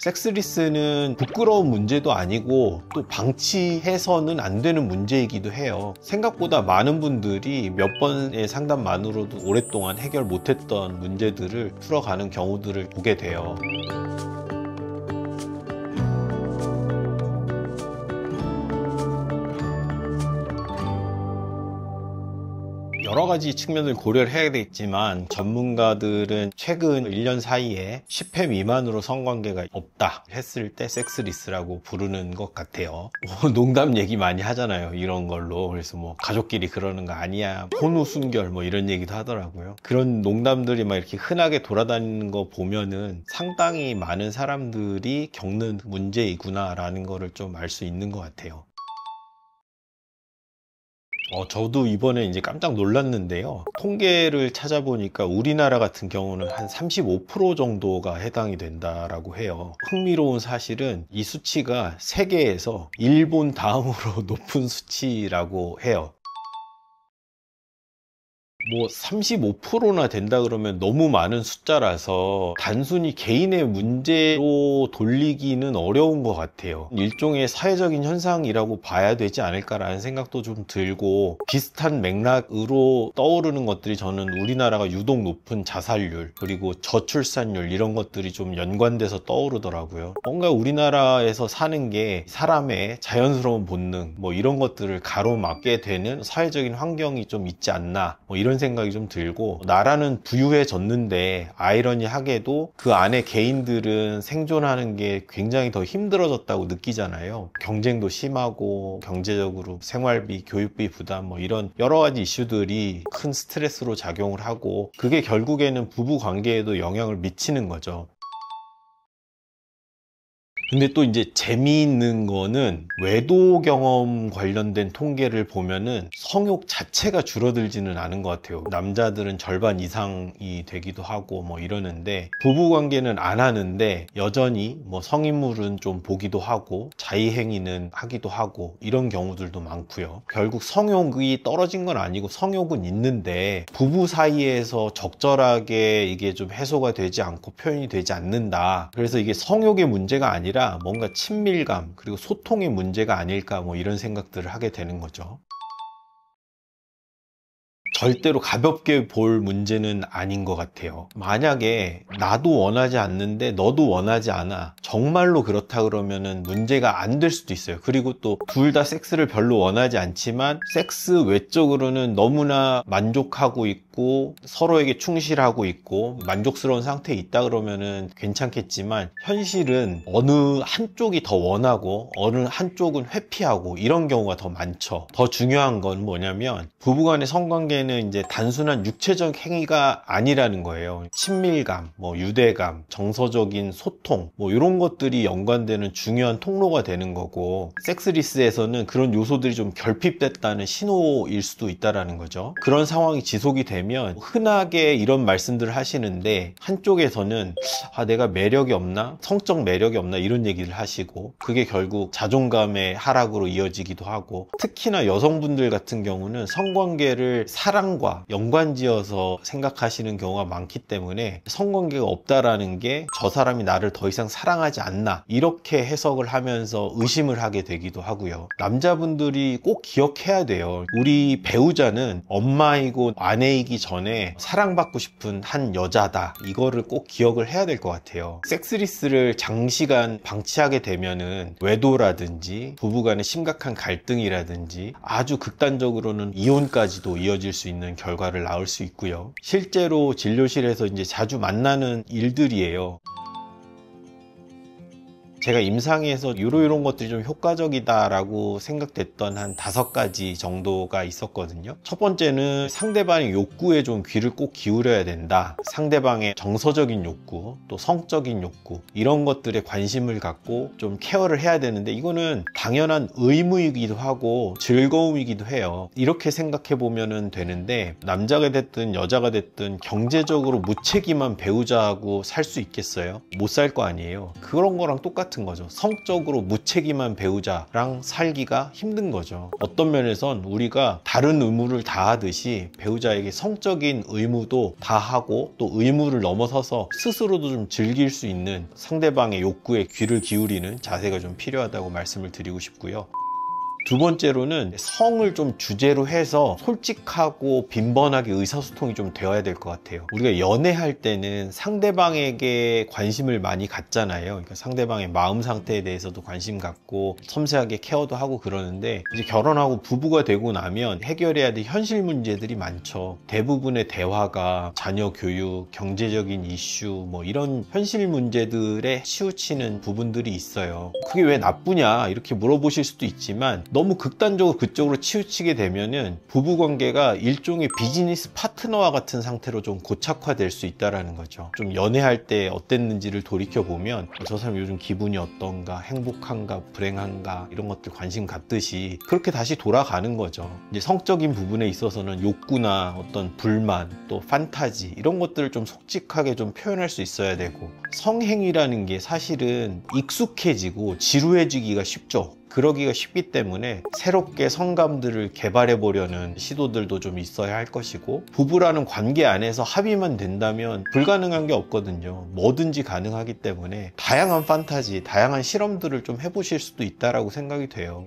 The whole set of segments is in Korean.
섹스리스는 부끄러운 문제도 아니고 또 방치해서는 안 되는 문제이기도 해요. 생각보다 많은 분들이 몇 번의 상담만으로도 오랫동안 해결 못했던 문제들을 풀어가는 경우들을 보게 돼요. 여러 가지 측면을 고려를 해야 되겠지만 전문가들은 최근 1년 사이에 10회 미만으로 성관계가 없다 했을 때 섹스리스라고 부르는 것 같아요. 농담 얘기 많이 하잖아요, 이런 걸로. 그래서 뭐 가족끼리 그러는 거 아니야, 혼후 순결 뭐 이런 얘기도 하더라고요. 그런 농담들이 막 이렇게 흔하게 돌아다니는 거 보면은 상당히 많은 사람들이 겪는 문제이구나 라는 거를 좀 알 수 있는 것 같아요. 저도 이번에 이제 깜짝 놀랐는데요. 통계를 찾아보니까 우리나라 같은 경우는 한 35% 정도가 해당이 된다라고 해요. 흥미로운 사실은 이 수치가 세계에서 일본 다음으로 높은 수치라고 해요. 뭐 35%나 된다 그러면 너무 많은 숫자라서 단순히 개인의 문제로 돌리기는 어려운 것 같아요. 일종의 사회적인 현상이라고 봐야 되지 않을까라는 생각도 좀 들고, 비슷한 맥락으로 떠오르는 것들이 저는 우리나라가 유독 높은 자살률 그리고 저출산율 이런 것들이 좀 연관돼서 떠오르더라고요. 뭔가 우리나라에서 사는 게 사람의 자연스러운 본능 뭐 이런 것들을 가로막게 되는 사회적인 환경이 좀 있지 않나 뭐 이런 생각이 좀 들고, 나라는 부유해졌는데 아이러니하게도 그 안에 개인들은 생존하는 게 굉장히 더 힘들어졌다고 느끼잖아요. 경쟁도 심하고 경제적으로 생활비, 교육비 부담 뭐 이런 여러 가지 이슈들이 큰 스트레스로 작용을 하고, 그게 결국에는 부부 관계에도 영향을 미치는 거죠. 근데 또 이제 재미있는 거는 외도 경험 관련된 통계를 보면은 성욕 자체가 줄어들지는 않은 것 같아요. 남자들은 절반 이상이 되기도 하고 뭐 이러는데, 부부 관계는 안 하는데 여전히 뭐 성인물은 좀 보기도 하고 자의행위는 하기도 하고 이런 경우들도 많고요. 결국 성욕이 떨어진 건 아니고 성욕은 있는데 부부 사이에서 적절하게 이게 좀 해소가 되지 않고 표현이 되지 않는다. 그래서 이게 성욕의 문제가 아니라 뭔가 친밀감 그리고 소통의 문제가 아닐까 뭐 이런 생각들을 하게 되는 거죠. 절대로 가볍게 볼 문제는 아닌 것 같아요. 만약에 나도 원하지 않는데 너도 원하지 않아, 정말로 그렇다 그러면은 문제가 안 될 수도 있어요. 그리고 또 둘 다 섹스를 별로 원하지 않지만 섹스 외적으로는 너무나 만족하고 있고 서로에게 충실하고 있고 만족스러운 상태에 있다 그러면은 괜찮겠지만, 현실은 어느 한쪽이 더 원하고 어느 한쪽은 회피하고 이런 경우가 더 많죠. 더 중요한 건 뭐냐면, 부부간의 성관계는 이제 단순한 육체적 행위가 아니라는 거예요. 친밀감, 뭐 유대감, 정서적인 소통 뭐 이런 것들이 연관되는 중요한 통로가 되는 거고, 섹스리스에서는 그런 요소들이 좀 결핍됐다는 신호일 수도 있다라는 거죠. 그런 상황이 지속이 되면 흔하게 이런 말씀들을 하시는데, 한쪽에서는 내가 매력이 없나? 성적 매력이 없나? 이런 얘기를 하시고, 그게 결국 자존감의 하락으로 이어지기도 하고, 특히나 여성분들 같은 경우는 성관계를 사랑과 연관지어서 생각하시는 경우가 많기 때문에 성관계가 없다라는 게 저 사람이 나를 더 이상 사랑하지 않나 이렇게 해석을 하면서 의심을 하게 되기도 하고요. 남자분들이 꼭 기억해야 돼요. 우리 배우자는 엄마이고 아내이기 전에 사랑받고 싶은 한 여자다. 이거를 꼭 기억을 해야 될 것 같아요. 섹스리스를 장시간 방치하게 되면은 외도라든지 부부간의 심각한 갈등이라든지 아주 극단적으로는 이혼까지도 이어질 수 있는 결과를 낳을 수 있고요. 실제로 진료실에서 이제 자주 만나는 일들이에요. 제가 임상에서 이런 것들이 좀 효과적이다라고 생각됐던 한 5가지 정도가 있었거든요. 첫 번째는 상대방의 욕구에 좀 귀를 꼭 기울여야 된다. 상대방의 정서적인 욕구, 또 성적인 욕구 이런 것들에 관심을 갖고 좀 케어를 해야 되는데, 이거는 당연한 의무이기도 하고 즐거움이기도 해요. 이렇게 생각해 보면 되는데, 남자가 됐든 여자가 됐든 경제적으로 무책임한 배우자하고 살 수 있겠어요? 못 살 거 아니에요. 그런 거랑 똑같은 같은 거죠. 성적으로 무책임한 배우자랑 살기가 힘든 거죠. 어떤 면에선 우리가 다른 의무를 다하듯이 배우자에게 성적인 의무도 다하고 또 의무를 넘어서서 스스로도 좀 즐길 수 있는 상대방의 욕구에 귀를 기울이는 자세가 좀 필요하다고 말씀을 드리고 싶고요. 두 번째로는 성을 좀 주제로 해서 솔직하고 빈번하게 의사소통이 좀 되어야 될 것 같아요. 우리가 연애할 때는 상대방에게 관심을 많이 갖잖아요. 그러니까 상대방의 마음 상태에 대해서도 관심 갖고 섬세하게 케어도 하고 그러는데, 이제 결혼하고 부부가 되고 나면 해결해야 될 현실 문제들이 많죠. 대부분의 대화가 자녀 교육, 경제적인 이슈 뭐 이런 현실 문제들에 치우치는 부분들이 있어요. 그게 왜 나쁘냐 이렇게 물어보실 수도 있지만, 너무 극단적으로 그쪽으로 치우치게 되면은 부부관계가 일종의 비즈니스 파트너와 같은 상태로 좀 고착화될 수 있다는 거죠. 좀 연애할 때 어땠는지를 돌이켜보면 저 사람 요즘 기분이 어떤가, 행복한가, 불행한가 이런 것들 관심 갖듯이 그렇게 다시 돌아가는 거죠. 이제 성적인 부분에 있어서는 욕구나 어떤 불만, 또 판타지 이런 것들을 좀 솔직하게 좀 표현할 수 있어야 되고, 성행위라는 게 사실은 익숙해지고 지루해지기가 쉽죠. 그러기가 쉽기 때문에 새롭게 성감들을 개발해 보려는 시도들도 좀 있어야 할 것이고, 부부라는 관계 안에서 합의만 된다면 불가능한 게 없거든요. 뭐든지 가능하기 때문에 다양한 판타지, 다양한 실험들을 좀 해보실 수도 있다라고 생각이 돼요.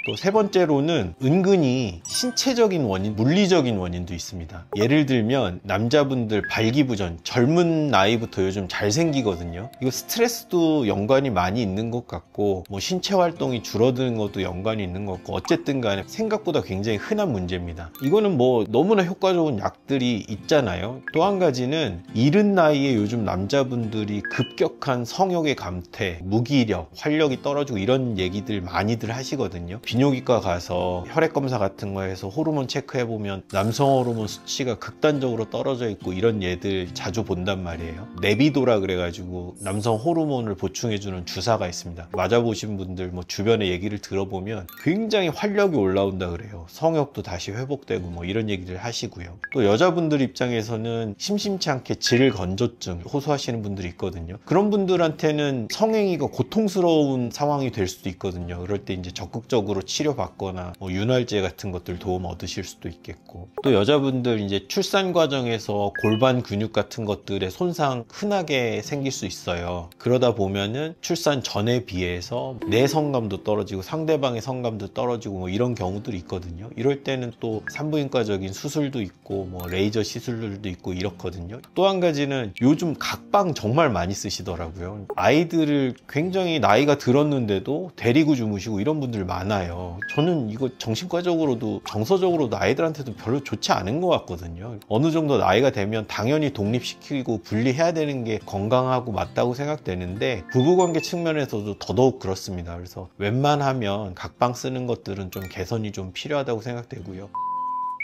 또 세 번째로는 은근히 신체적인 원인, 물리적인 원인도 있습니다. 예를 들면 남자분들 발기부전, 젊은 나이부터 요즘 잘생기거든요. 이거 스트레스도 연관이 많이 있는 것 같고, 뭐 신체 활동이 줄어드는 것도 연관이 있는 것 같고, 어쨌든 간에 생각보다 굉장히 흔한 문제입니다. 이거는 뭐 너무나 효과적인 약들이 있잖아요. 또 한 가지는 이른 나이에 요즘 남자분들이 급격한 성욕의 감퇴, 무기력, 활력이 떨어지고 이런 얘기들 많이들 하시거든요. 비뇨기과 가서 혈액 검사 같은 거에서 호르몬 체크해 보면 남성 호르몬 수치가 극단적으로 떨어져 있고 이런 예들 자주 본단 말이에요. 네비도라 그래가지고 남성 호르몬을 보충해 주는 주사가 있습니다. 맞아보신 분들 뭐 주변에 얘기를 들어보면 굉장히 활력이 올라온다 그래요. 성욕도 다시 회복되고 뭐 이런 얘기를 하시고요. 또 여자분들 입장에서는 심심치 않게 질건조증 호소하시는 분들이 있거든요. 그런 분들한테는 성행위가 고통스러운 상황이 될 수도 있거든요. 그럴 때 이제 적극적으로 치료받거나 뭐 윤활제 같은 것들 도움 얻으실 수도 있겠고, 또 여자분들 이제 출산 과정에서 골반 근육 같은 것들의 손상 흔하게 생길 수 있어요. 그러다 보면은 출산 전에 비해서 내 성감도 떨어지고 상대방의 성감도 떨어지고 뭐 이런 경우들이 있거든요. 이럴 때는 또 산부인과적인 수술도 있고 뭐 레이저 시술들도 있고 이렇거든요. 또 한 가지는 요즘 각방 정말 많이 쓰시더라고요. 아이들을 굉장히 나이가 들었는데도 데리고 주무시고 이런 분들 많아요. 저는 이거 정신과적으로도 정서적으로도 아이들한테도 별로 좋지 않은 것 같거든요. 어느 정도 나이가 되면 당연히 독립시키고 분리해야 되는 게 건강하고 맞다고 생각되는데, 부부관계 측면에서도 더더욱 그렇습니다. 그래서 웬만하면 각방 쓰는 것들은 좀 개선이 좀 필요하다고 생각되고요.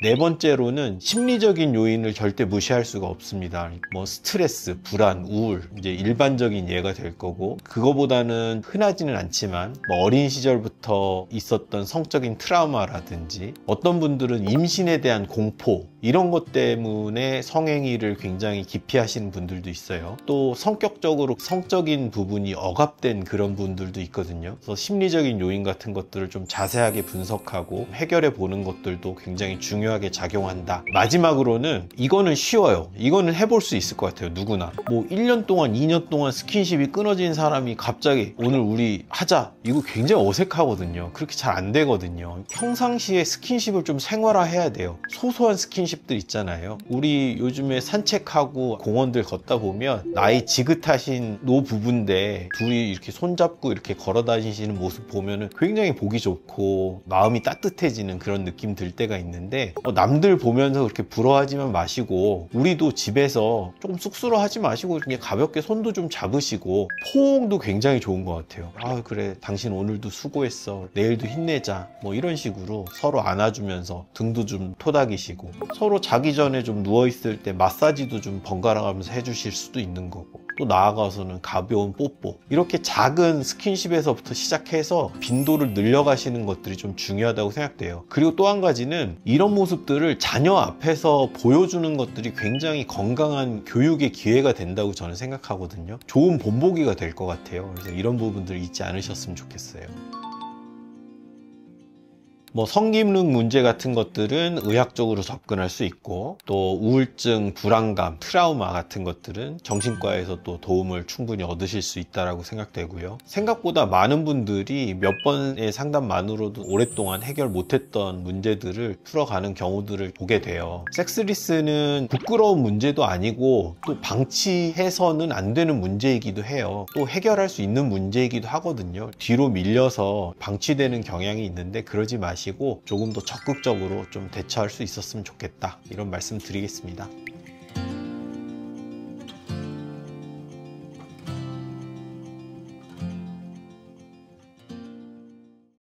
네 번째로는 심리적인 요인을 절대 무시할 수가 없습니다. 뭐 스트레스, 불안, 우울 이제 일반적인 예가 될 거고, 그거보다는 흔하지는 않지만 뭐 어린 시절부터 있었던 성적인 트라우마라든지, 어떤 분들은 임신에 대한 공포 이런 것 때문에 성행위를 굉장히 기피하시는 분들도 있어요. 또 성격적으로 성적인 부분이 억압된 그런 분들도 있거든요. 그래서 심리적인 요인 같은 것들을 좀 자세하게 분석하고 해결해 보는 것들도 굉장히 중요하게 작용한다. 마지막으로는 이거는 쉬워요. 이거는 해볼 수 있을 것 같아요. 누구나. 뭐 1년 동안 2년 동안 스킨십이 끊어진 사람이 갑자기 오늘 우리 하자, 이거 굉장히 어색하거든요. 그렇게 잘 안 되거든요. 평상시에 스킨십을 좀 생활화해야 돼요. 소소한 스킨십들 있잖아요. 우리 요즘에 산책하고 공원들 걷다 보면 나이 지긋하신 노부부인데 둘이 이렇게 손잡고 이렇게 걸어 다니시는 모습 보면은 굉장히 보기 좋고 마음이 따뜻해지는 그런 느낌 들 때가 있는데, 남들 보면서 그렇게 부러워하지만 마시고, 우리도 집에서 조금 쑥스러워하지 마시고 이렇게 가볍게 손도 좀 잡으시고, 포옹도 굉장히 좋은 것 같아요. 아 그래, 당신 오늘도 수고했어, 내일도 힘내자, 뭐 이런 식으로 서로 안아주면서 등도 좀 토닥이시고 서로 자기 전에 좀 누워있을 때 마사지도 좀 번갈아 가면서 해주실 수도 있는 거고, 또 나아가서는 가벼운 뽀뽀, 이렇게 작은 스킨십에서부터 시작해서 빈도를 늘려가시는 것들이 좀 중요하다고 생각돼요. 그리고 또 한 가지는 이런 모습들을 자녀 앞에서 보여주는 것들이 굉장히 건강한 교육의 기회가 된다고 저는 생각하거든요. 좋은 본보기가 될 것 같아요. 그래서 이런 부분들 잊지 않으셨으면 좋겠어요. 뭐 성기능 문제 같은 것들은 의학적으로 접근할 수 있고, 또 우울증, 불안감, 트라우마 같은 것들은 정신과에서 또 도움을 충분히 얻으실 수 있다고 생각되고요. 생각보다 많은 분들이 몇 번의 상담만으로도 오랫동안 해결 못했던 문제들을 풀어가는 경우들을 보게 돼요. 섹스리스는 부끄러운 문제도 아니고 또 방치해서는 안 되는 문제이기도 해요. 또 해결할 수 있는 문제이기도 하거든요. 뒤로 밀려서 방치되는 경향이 있는데 그러지 마시고 조금 더 적극적으로 좀 대처할 수 있었으면 좋겠다, 이런 말씀 드리겠습니다.